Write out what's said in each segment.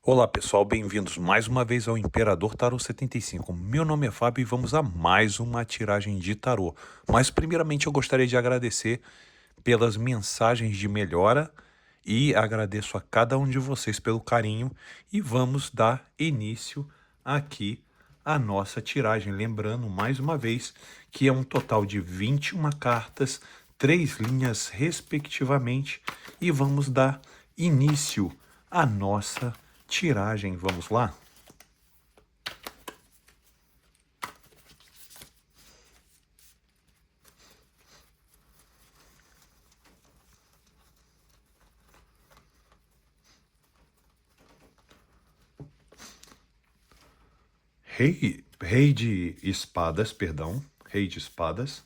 Olá pessoal, bem-vindos mais uma vez ao Imperador Tarô 75. Meu nome é Fábio e vamos a mais uma tiragem de tarô. Mas primeiramente eu gostaria de agradecer pelas mensagens de melhora e agradeço a cada um de vocês pelo carinho e vamos dar início aqui à nossa tiragem. Lembrando mais uma vez que é um total de 21 cartas, 3 linhas respectivamente e vamos dar início à nossa tiragem. Vamos lá? Rei de espadas, perdão. Rei de espadas.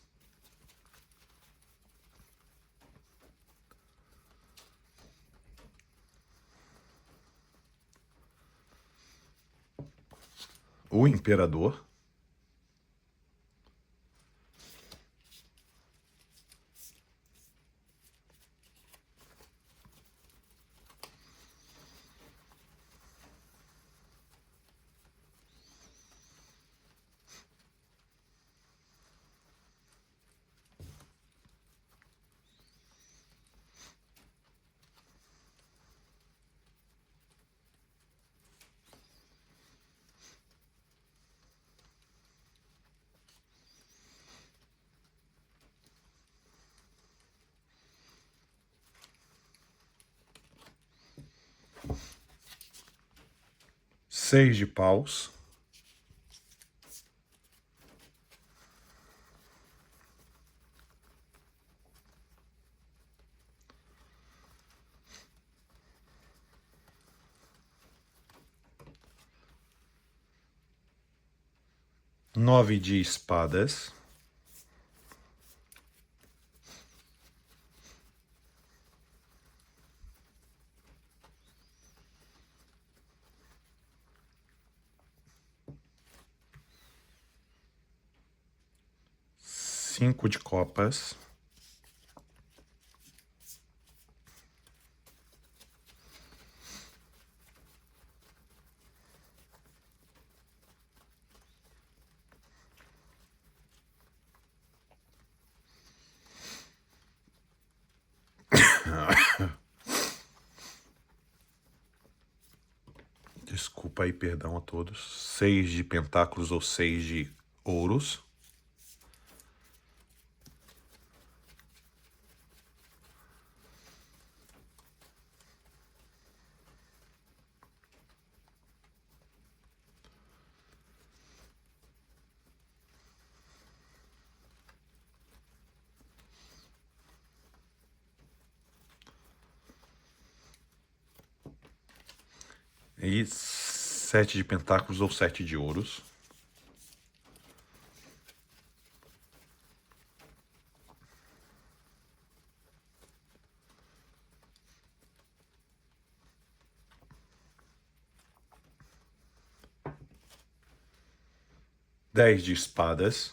O imperador. Seis de paus. Nove de espadas. Cinco de copas. Desculpa aí, perdão a todos. Seis de pentáculos ou seis de ouros. E sete de pentáculos ou sete de ouros. Dez de espadas.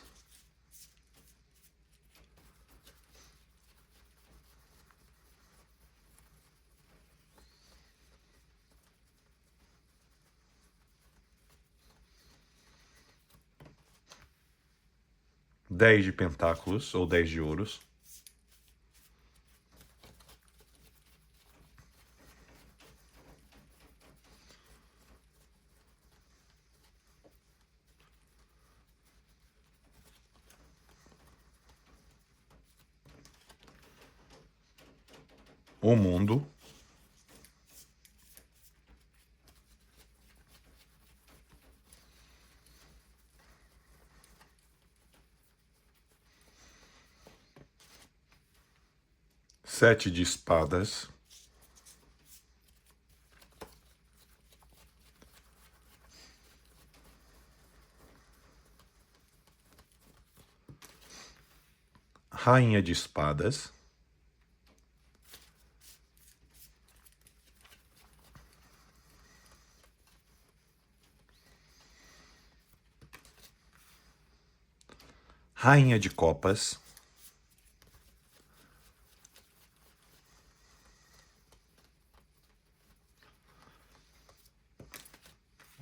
Dez de pentáculos ou dez de ouros. O mundo. Sete de espadas. Rainha de espadas. Rainha de copas.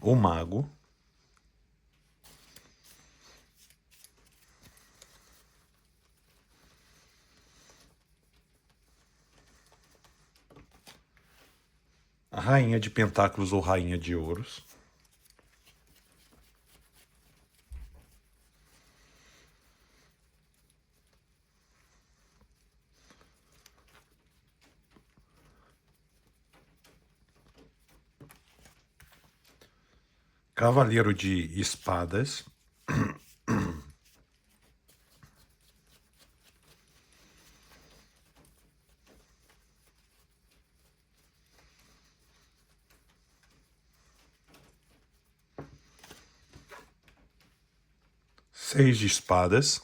o mago, a rainha de pentáculos ou rainha de ouros, cavaleiro de espadas, seis de espadas,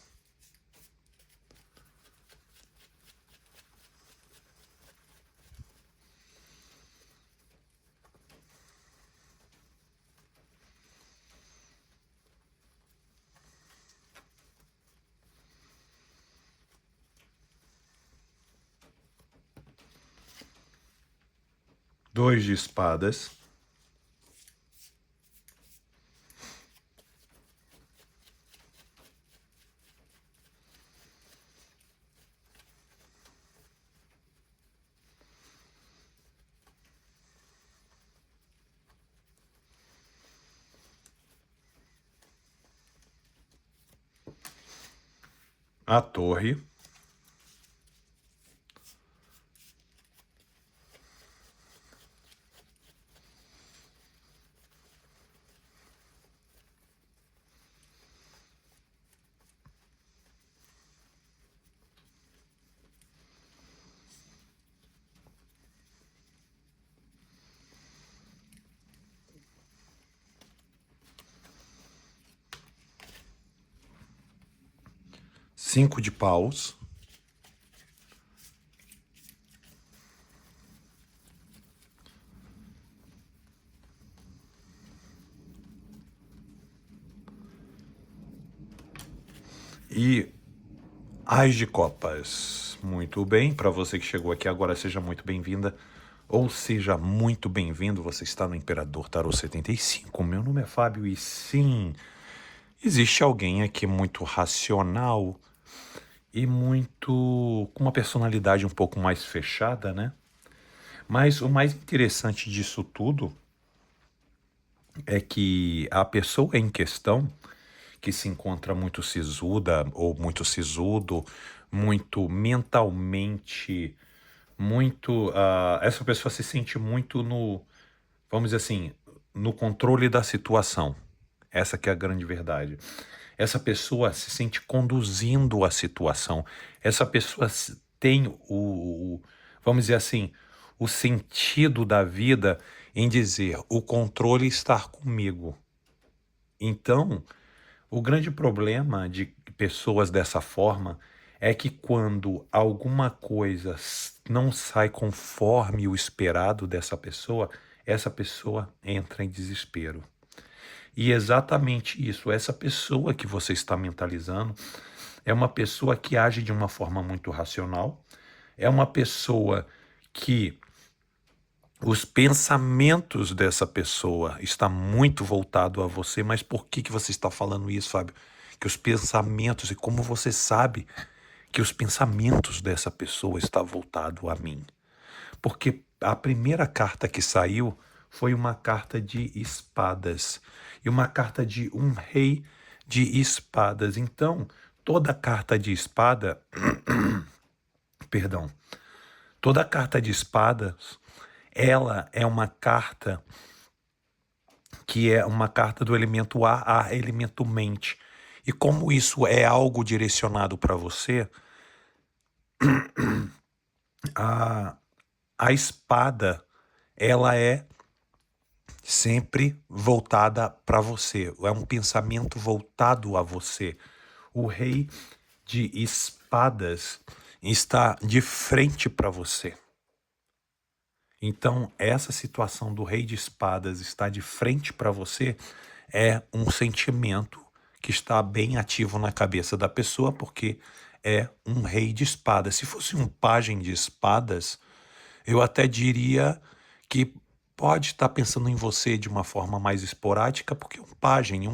dois de espadas, a torre, cinco de paus, e as de copas. Muito bem, para você que chegou aqui agora, seja muito bem-vinda ou seja muito bem-vindo. Você está no Imperador Tarô 75. Meu nome é Fábio e sim, existe alguém aqui muito racional e muito com uma personalidade um pouco mais fechada, né? Mas o mais interessante disso tudo é que a pessoa em questão que se encontra muito sisuda ou muito sisudo, muito mentalmente, muito. Essa pessoa se sente muito no, vamos dizer assim, no controle da situação. Essa que é a grande verdade. Essa pessoa se sente conduzindo a situação. Essa pessoa tem vamos dizer assim, o sentido da vida em dizer o controle está comigo. Então, o grande problema de pessoas dessa forma é que quando alguma coisa não sai conforme o esperado dessa pessoa, essa pessoa entra em desespero. E exatamente isso, essa pessoa que você está mentalizando é uma pessoa que age de uma forma muito racional, é uma pessoa que os pensamentos dessa pessoa estão muito voltados a você, mas por que você está falando isso, Fábio? Que os pensamentos, e como você sabe que os pensamentos dessa pessoa estão voltados a mim? Porque a primeira carta que saiu foi uma carta de espadas e uma carta de um rei de espadas. Então, toda carta de espada, perdão, toda carta de espadas, ela é uma carta que é uma carta do elemento ar, ar elemento mente. E como isso é algo direcionado para você, a, a espada, ela é sempre voltada para você. É um pensamento voltado a você. O rei de espadas está de frente para você. Então, essa situação do rei de espadas estar de frente para você é um sentimento que está bem ativo na cabeça da pessoa, porque é um rei de espadas. Se fosse um pajem de espadas, eu até diria que pode estar pensando em você de uma forma mais esporádica, porque um pajem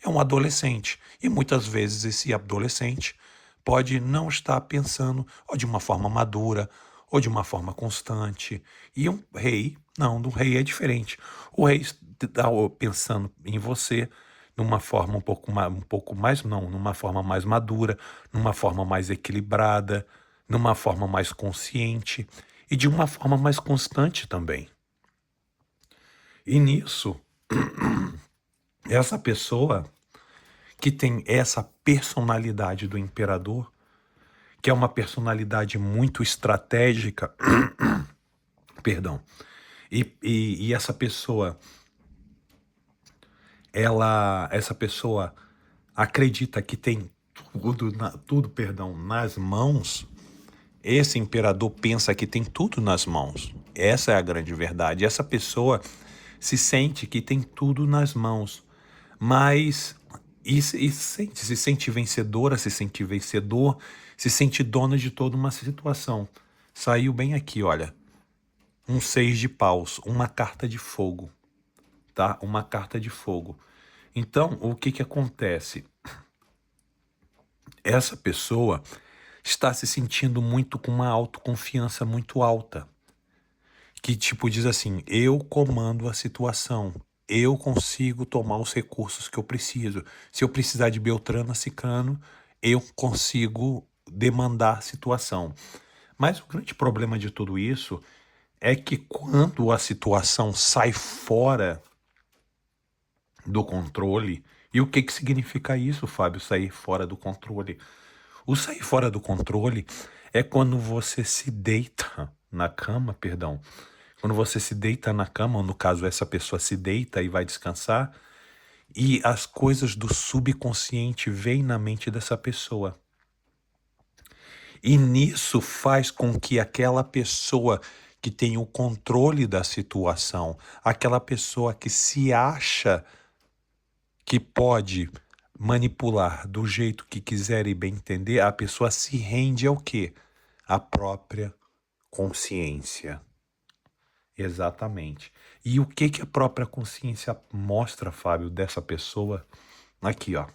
é um adolescente. E muitas vezes esse adolescente pode não estar pensando ou de uma forma madura, ou de uma forma constante. E um rei, não, do rei é diferente. O rei está pensando em você numa forma numa forma mais madura, numa forma mais equilibrada, numa forma mais consciente e de uma forma mais constante também. E nisso, essa pessoa que tem essa personalidade do imperador, que é uma personalidade muito estratégica, perdão, e essa pessoa acredita que tem tudo, nas mãos. Esse imperador pensa que tem tudo nas mãos. Essa é a grande verdade. Essa pessoa se sente que tem tudo nas mãos, mas se sente vencedora, se sente vencedor, se sente dona de toda uma situação. Saiu bem aqui, olha, um 6 de paus, uma carta de fogo, tá? Uma carta de fogo. Então, o que acontece? Essa pessoa está se sentindo muito com uma autoconfiança muito alta, que tipo diz assim: eu comando a situação, eu consigo tomar os recursos que eu preciso. Se eu precisar de Beltrano, Cicrano, eu consigo demandar a situação. Mas o grande problema de tudo isso é que quando a situação sai fora do controle, e o que significa isso, Fábio, sair fora do controle? O sair fora do controle é quando você se deita na cama, quando você se deita na cama, ou no caso essa pessoa se deita e vai descansar, e as coisas do subconsciente vêm na mente dessa pessoa. E nisso faz com que aquela pessoa que tem o controle da situação, aquela pessoa que se acha que pode manipular do jeito que quiser e bem entender, a pessoa se rende ao quê? À própria consciência. Exatamente. E o que a própria consciência mostra, Fábio, dessa pessoa? Aqui, ó.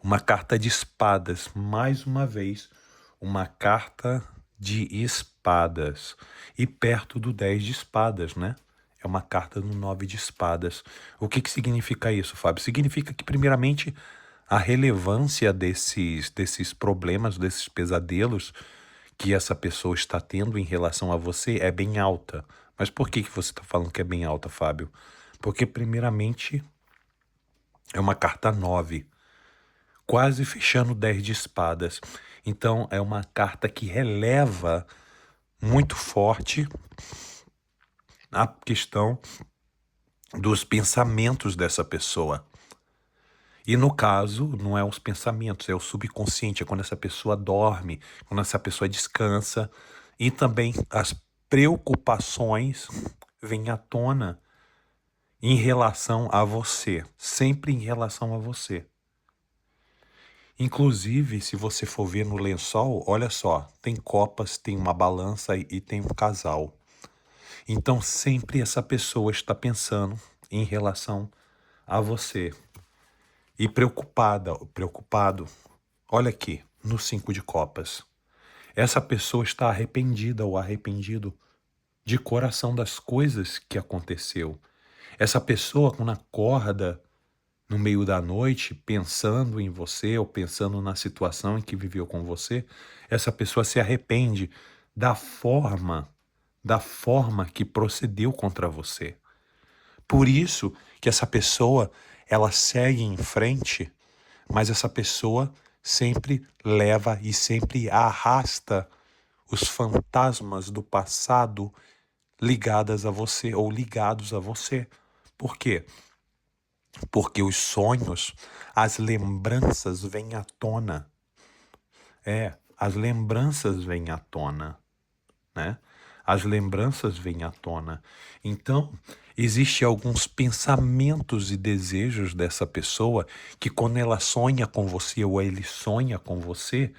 Uma carta de espadas, mais uma vez, uma carta de espadas. E perto do 10 de espadas, né? É uma carta no 9 de espadas. O que significa isso, Fábio? Significa que, primeiramente, a relevância desses problemas, desses pesadelos que essa pessoa está tendo em relação a você é bem alta. Mas por que você está falando que é bem alta, Fábio? Porque, primeiramente, é uma carta 9, quase fechando 10 de espadas. Então, é uma carta que releva muito forte a questão dos pensamentos dessa pessoa. E no caso, não é os pensamentos, é o subconsciente, é quando essa pessoa dorme, quando essa pessoa descansa. E também as preocupações vêm à tona em relação a você, sempre em relação a você. Inclusive, se você for ver no lençol, olha só, tem copas, tem uma balança e tem um casal. Então, sempre essa pessoa está pensando em relação a você. E preocupado, olha aqui, no 5 de copas. Essa pessoa está arrependida ou arrependido de coração das coisas que aconteceu. Essa pessoa, quando acorda no meio da noite, pensando em você ou pensando na situação em que viveu com você, essa pessoa se arrepende da forma que procedeu contra você. Por isso que essa pessoa, ela segue em frente, mas essa pessoa sempre leva e sempre arrasta os fantasmas do passado ligadas a você ou ligados a você. Por quê? Porque os sonhos, as lembranças vêm à tona. As lembranças vêm à tona, né? As lembranças vêm à tona. Então, existem alguns pensamentos e desejos dessa pessoa que quando ela sonha com você ou ele sonha com você,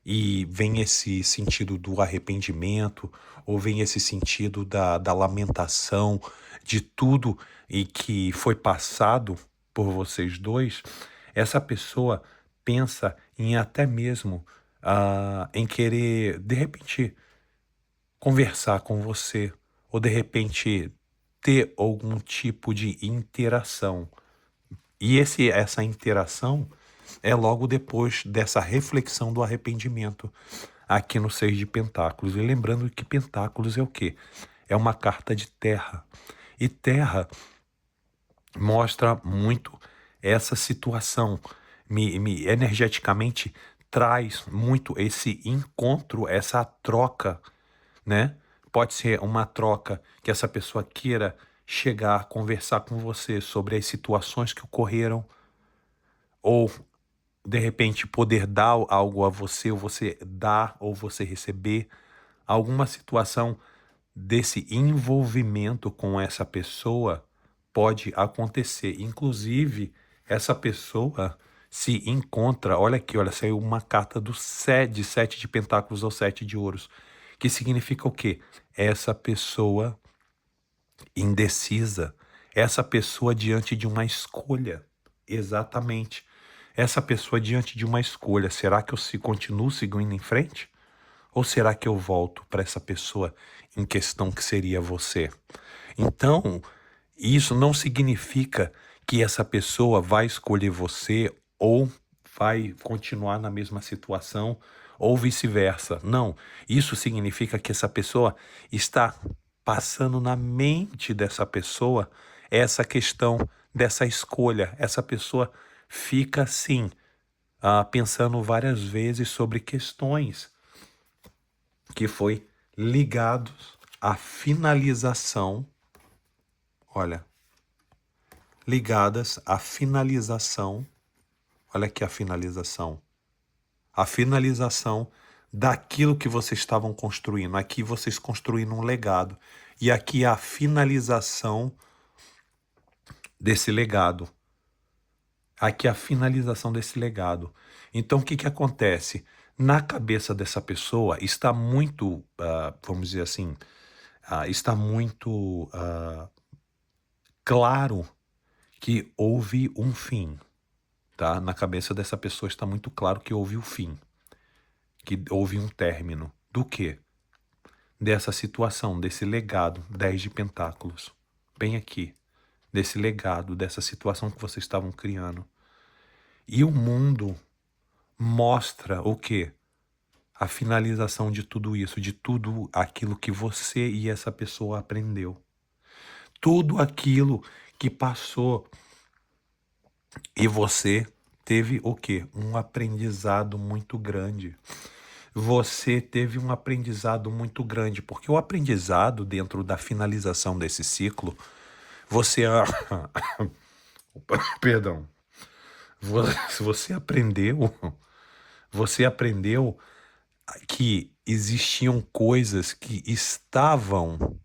e vem esse sentido do arrependimento, ou vem esse sentido da lamentação, de tudo e que foi passado por vocês dois, essa pessoa pensa em até mesmo em querer, de repente, conversar com você, ou de repente ter algum tipo de interação. E essa interação é logo depois dessa reflexão do arrependimento aqui no Seis de Pentáculos. E lembrando que Pentáculos é o quê? É uma carta de terra. E terra mostra muito essa situação. Energeticamente traz muito esse encontro, essa troca, né? Pode ser uma troca que essa pessoa queira chegar, conversar com você sobre as situações que ocorreram, ou de repente poder dar algo a você, ou você dar, ou você receber alguma situação desse envolvimento com essa pessoa pode acontecer. Inclusive, essa pessoa se encontra, olha aqui, olha, saiu uma carta do sete de pentáculos ao sete de ouros, que significa o quê? Essa pessoa indecisa, essa pessoa diante de uma escolha, exatamente. Essa pessoa diante de uma escolha, será que eu continuo seguindo em frente? Ou será que eu volto para essa pessoa em questão que seria você? Então, isso não significa que essa pessoa vai escolher você ou vai continuar na mesma situação ou vice-versa. Não, isso significa que essa pessoa está passando na mente dessa pessoa essa questão dessa escolha. Essa pessoa fica assim, pensando várias vezes sobre questões que foi ligados à finalização, olha, ligadas à finalização, olha aqui a finalização daquilo que vocês estavam construindo. Aqui vocês construindo um legado, e aqui a finalização desse legado. Aqui a finalização desse legado. Então o que que acontece? Na cabeça dessa pessoa está muito, vamos dizer assim, está muito claro que houve um fim, tá? Na cabeça dessa pessoa está muito claro que houve o fim, que houve um término. Do quê? Dessa situação, desse legado, 10 de pentáculos. Bem aqui, desse legado, dessa situação que vocês estavam criando. E o mundo mostra o quê? A finalização de tudo isso, de tudo aquilo que você e essa pessoa aprendeu. Tudo aquilo que passou e você teve o quê? Um aprendizado muito grande. Você teve um aprendizado muito grande, porque o aprendizado dentro da finalização desse ciclo, você... Perdão. Você aprendeu que existiam coisas que estavam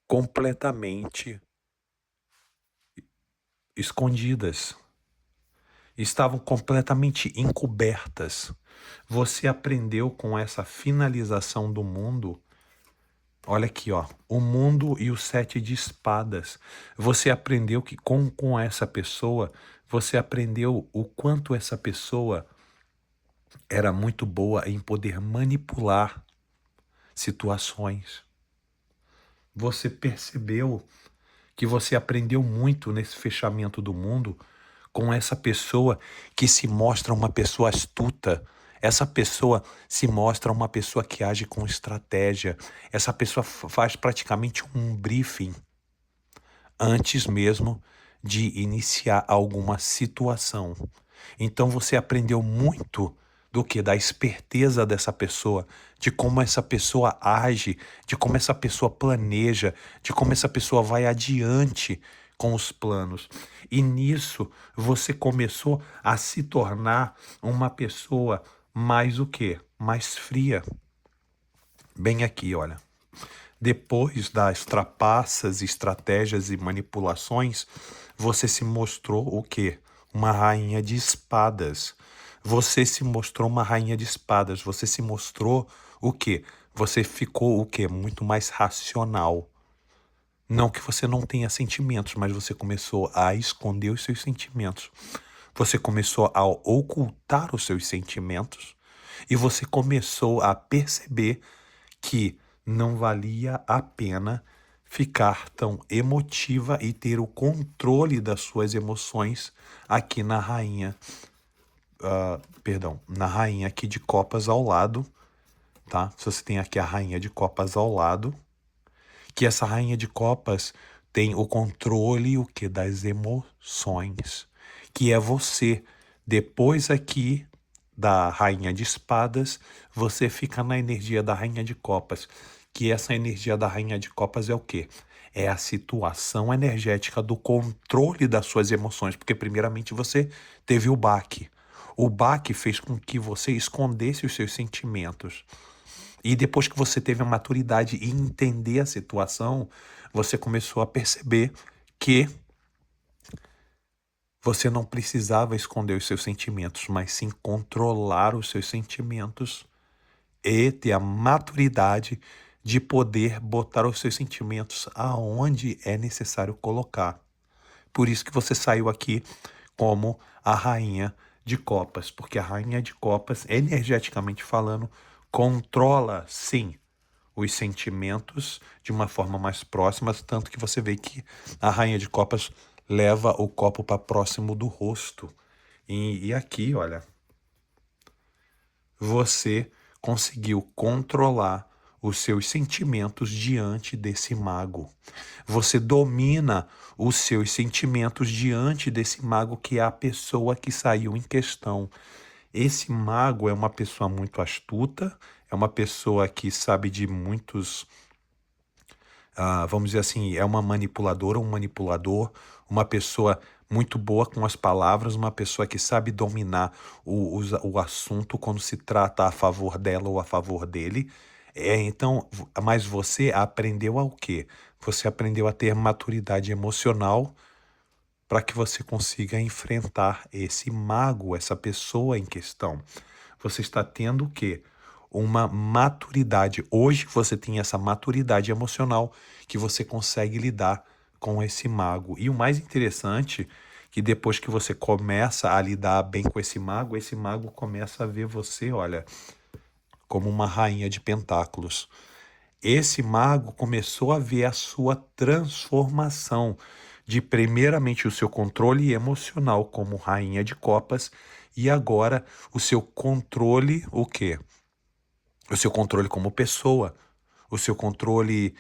completamente escondidas, estavam completamente encobertas. Você aprendeu com essa finalização do mundo. Olha aqui, ó, o mundo e o sete de espadas. Você aprendeu que com essa pessoa, você aprendeu o quanto essa pessoa era muito boa em poder manipular situações. Você percebeu que você aprendeu muito nesse fechamento do mundo com essa pessoa que se mostra uma pessoa astuta. Essa pessoa se mostra uma pessoa que age com estratégia. Essa pessoa faz praticamente um briefing antes mesmo de iniciar alguma situação. Então você aprendeu muito do que? Da esperteza dessa pessoa, de como essa pessoa age, de como essa pessoa planeja, de como essa pessoa vai adiante com os planos. E nisso você começou a se tornar uma pessoa mais o quê? Mais fria. Bem aqui, olha. Depois das trapaças, estratégias e manipulações, você se mostrou o quê? Uma rainha de espadas. Você se mostrou uma rainha de espadas. Você se mostrou o quê? Você ficou o quê? Muito mais racional. Não que você não tenha sentimentos, mas você começou a esconder os seus sentimentos. Você começou a ocultar os seus sentimentos e você começou a perceber que não valia a pena ficar tão emotiva e ter o controle das suas emoções aqui na rainha, na rainha aqui de copas ao lado, tá? Se você tem aqui a rainha de copas ao lado, que essa rainha de copas tem o controle o que das emoções, que é você. Depois aqui da rainha de espadas, você fica na energia da rainha de copas, que essa energia da rainha de copas é o quê? É a situação energética do controle das suas emoções, porque primeiramente você teve o baque. O baque fez com que você escondesse os seus sentimentos. E depois que você teve a maturidade e entender a situação, você começou a perceber que você não precisava esconder os seus sentimentos, mas sim controlar os seus sentimentos e ter a maturidade de poder botar os seus sentimentos aonde é necessário colocar. Por isso que você saiu aqui como a rainha de copas, porque a rainha de copas, energeticamente falando, controla, sim, os sentimentos de uma forma mais próxima, tanto que você vê que a rainha de copas leva o copo para próximo do rosto. E aqui, olha, você conseguiu controlar os seus sentimentos diante desse mago. Você domina os seus sentimentos diante desse mago, que é a pessoa que saiu em questão. Esse mago é uma pessoa muito astuta, é uma pessoa que sabe de muitos, vamos dizer assim, é uma manipuladora, um manipulador, uma pessoa muito boa com as palavras, uma pessoa que sabe dominar o assunto quando se trata a favor dela ou a favor dele. Então, mas você aprendeu ao quê? Você aprendeu a ter maturidade emocional para que você consiga enfrentar esse mago, essa pessoa em questão. Você está tendo o quê? Uma maturidade. Hoje você tem essa maturidade emocional que você consegue lidar com esse mago. E o mais interessante que depois que você começa a lidar bem com esse mago começa a ver você, olha, como uma rainha de pentáculos. Esse mago começou a ver a sua transformação de primeiramente o seu controle emocional como rainha de copas e agora o seu controle, o quê? O seu controle como pessoa, o seu controle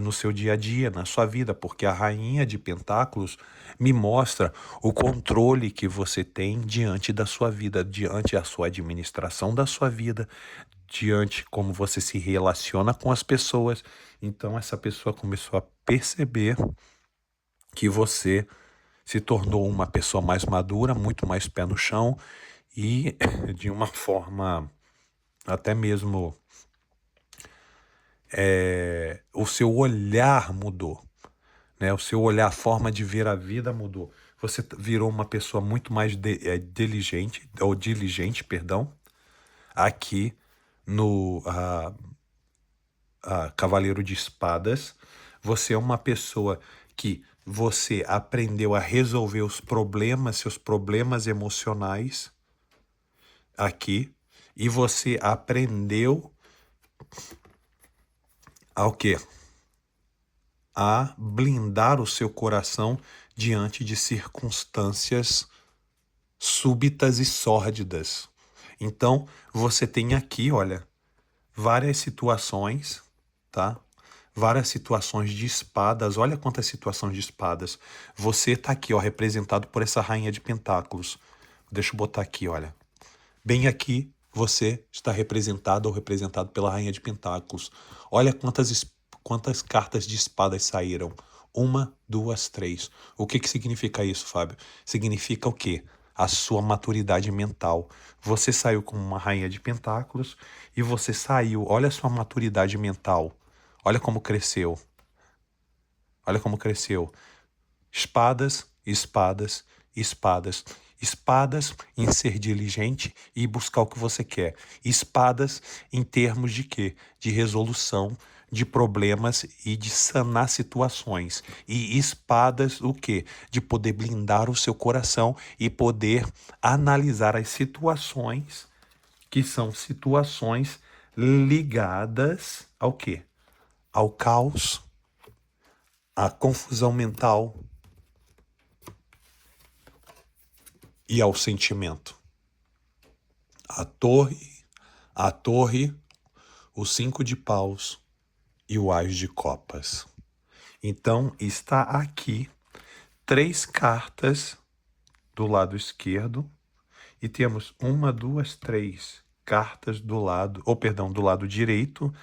no seu dia a dia, na sua vida, porque a rainha de pentáculos me mostra o controle que você tem diante da sua vida, diante da sua administração da sua vida, diante como você se relaciona com as pessoas. Então essa pessoa começou a perceber que você se tornou uma pessoa mais madura, muito mais pé no chão e de uma forma até mesmo o seu olhar mudou, né? O seu olhar, a forma de ver a vida mudou. Você virou uma pessoa muito mais diligente, perdão, aqui no Cavaleiro de Espadas. Você é uma pessoa que você aprendeu a resolver os problemas, seus problemas emocionais aqui, e você aprendeu ao quê? A blindar o seu coração diante de circunstâncias súbitas e sórdidas. Então, você tem aqui, olha, várias situações, tá? Várias situações de espadas. Olha quantas situações de espadas. Você tá aqui, ó, representado por essa rainha de pentáculos. Deixa eu botar aqui, olha. Bem aqui, você está representado ou representado pela rainha de pentáculos. Olha quantas cartas de espadas saíram. 1, 2, 3. O que significa isso, Fábio? Significa o quê? A sua maturidade mental. Você saiu como uma rainha de pentáculos e você saiu. Olha a sua maturidade mental. Olha como cresceu. Olha como cresceu. Espadas, espadas, espadas. Espadas em ser diligente e buscar o que você quer. Espadas em termos de quê? De resolução de problemas e de sanar situações. E espadas o quê? De poder blindar o seu coração e poder analisar as situações que são situações ligadas ao quê? Ao caos, à confusão mental e ao sentimento. A torre, o 5 de paus e o ás de copas. Então, está aqui 3 cartas do lado esquerdo e temos 1, 2, 3 cartas do lado, do lado direito,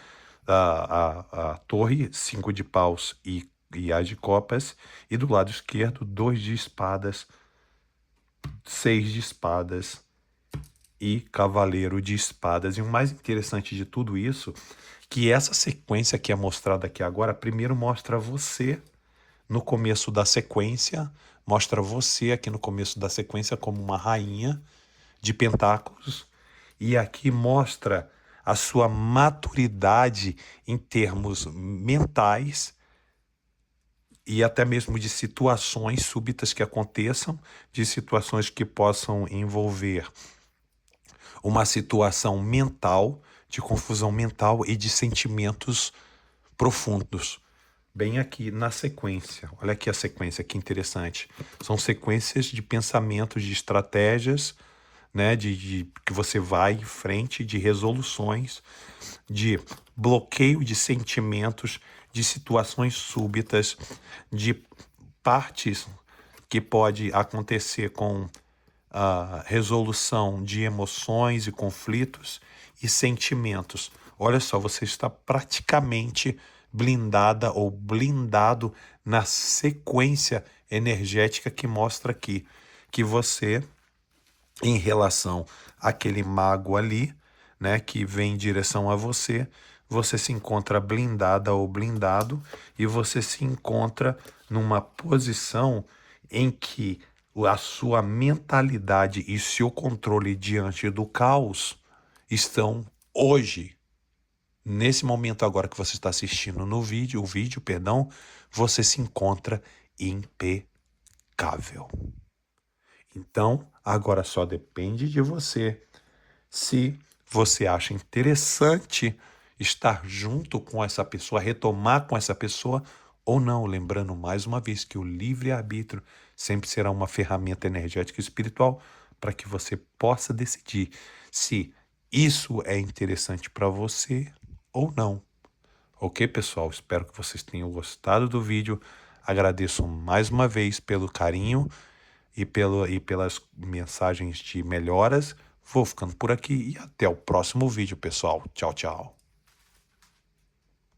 a torre, 5 de paus e ás de copas, e do lado esquerdo, 2 de espadas, 6 de espadas e cavaleiro de espadas. E o mais interessante de tudo isso, que essa sequência que é mostrada aqui agora, primeiro mostra você no começo da sequência, mostra você aqui no começo da sequência como uma rainha de pentáculos, e aqui mostra a sua maturidade em termos mentais e até mesmo de situações súbitas que aconteçam, de situações que possam envolver uma situação mental, de confusão mental e de sentimentos profundos. Bem aqui na sequência. Olha aqui a sequência, que interessante. São sequências de pensamentos, de estratégias, né, de que você vai em frente, de resoluções, de bloqueio de sentimentos, de situações súbitas, de partes que pode acontecer com a resolução de emoções e conflitos e sentimentos. Olha só, você está praticamente blindada ou blindado na sequência energética que mostra aqui, que você, em relação àquele mago ali, né, que vem em direção a você, você se encontra blindada ou blindado e você se encontra numa posição em que a sua mentalidade e seu controle diante do caos estão hoje, nesse momento agora que você está assistindo o vídeo, você se encontra impecável. Então, agora só depende de você se você acha interessante estar junto com essa pessoa, retomar com essa pessoa ou não. Lembrando mais uma vez que o livre-arbítrio sempre será uma ferramenta energética e espiritual para que você possa decidir se isso é interessante para você ou não. Ok, pessoal? Espero que vocês tenham gostado do vídeo. Agradeço mais uma vez pelo carinho e pelas mensagens de melhoras. Vou ficando por aqui e até o próximo vídeo, pessoal. Tchau, tchau.